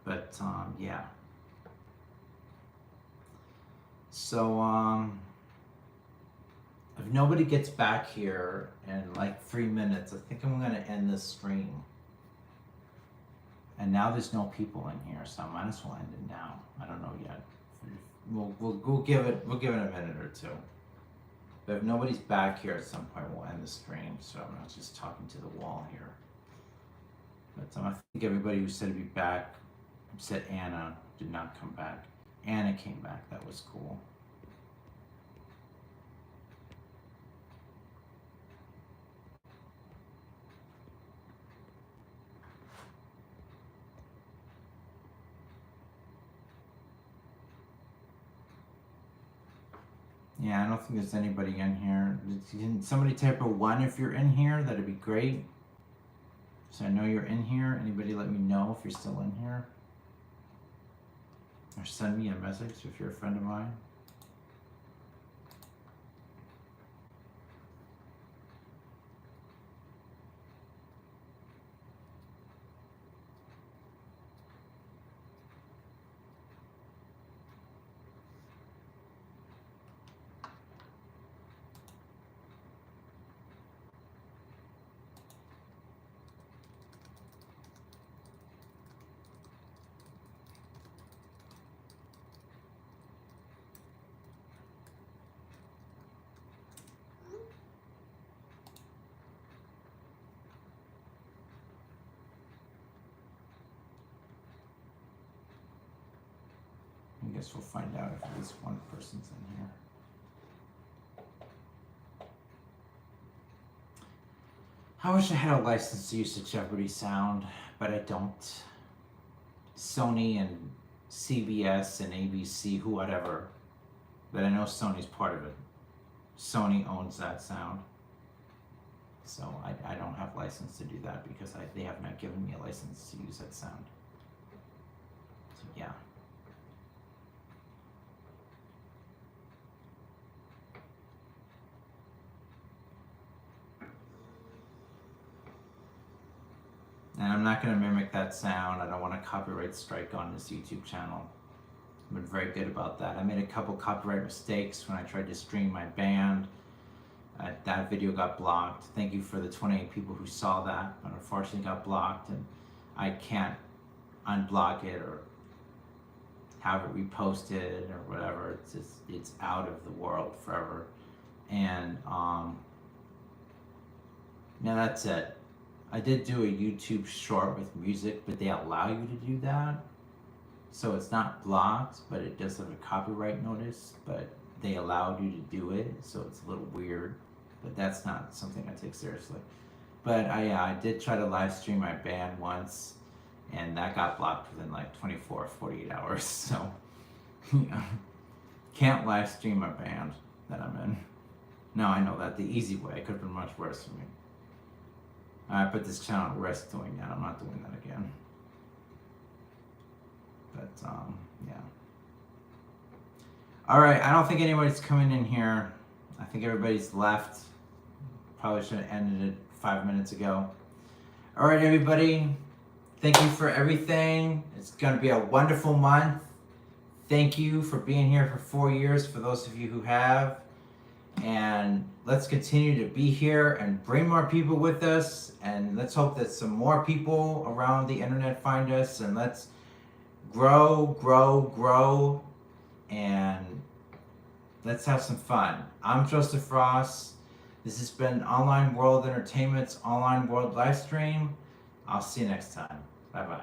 But yeah. So if nobody gets back here in like 3 minutes, I think I'm gonna end this stream. And now there's no people in here, so I might as well end it now. I don't know yet. We'll give it a minute or two. But if nobody's back here at some point, we'll end the stream. So I'm not just talking to the wall here. But I think everybody who said to be back, except Anna, did not come back. Anna came back. That was cool. Yeah, I don't think there's anybody in here. Can somebody type a 1 if you're in here? That'd be great. So I know you're in here. Anybody let me know if you're still in here? Or send me a message if you're a friend of mine. I guess we'll find out if at least one person's in here. I wish I had a license to use the Jeopardy sound, but I don't. Sony and CBS and ABC, whatever. But I know Sony's part of it. Sony owns that sound. So I don't have license to do that because they have not given me a license to use that sound. So yeah. And I'm not going to mimic that sound. I don't want a copyright strike on this YouTube channel. I've been very good about that. I made a couple copyright mistakes when I tried to stream my band. That video got blocked. Thank you for the 28 people who saw that, but unfortunately got blocked, and I can't unblock it or have it reposted or whatever. It's out of the world forever. And now that's it. I did do a YouTube short with music, but they allow you to do that. So it's not blocked, but it does have a copyright notice, but they allowed you to do it, so it's a little weird. But that's not something I take seriously. But I did try to live stream my band once, and that got blocked within like 24 or 48 hours. So, yeah. Can't live stream my band that I'm in. Now I know that the easy way. It could have been much worse for me. I put this channel at risk doing that. I'm not doing that again. But, yeah. Alright, I don't think anybody's coming in here. I think everybody's left. Probably should have ended it 5 minutes ago. Alright, everybody. Thank you for everything. It's going to be a wonderful month. Thank you for being here for 4 years, for those of you who have. And let's continue to be here and bring more people with us. And let's hope that some more people around the internet find us. And let's grow, grow, grow. And let's have some fun. I'm Joseph Ross. This has been Online World Entertainment's Online World Livestream. I'll see you next time. Bye-bye.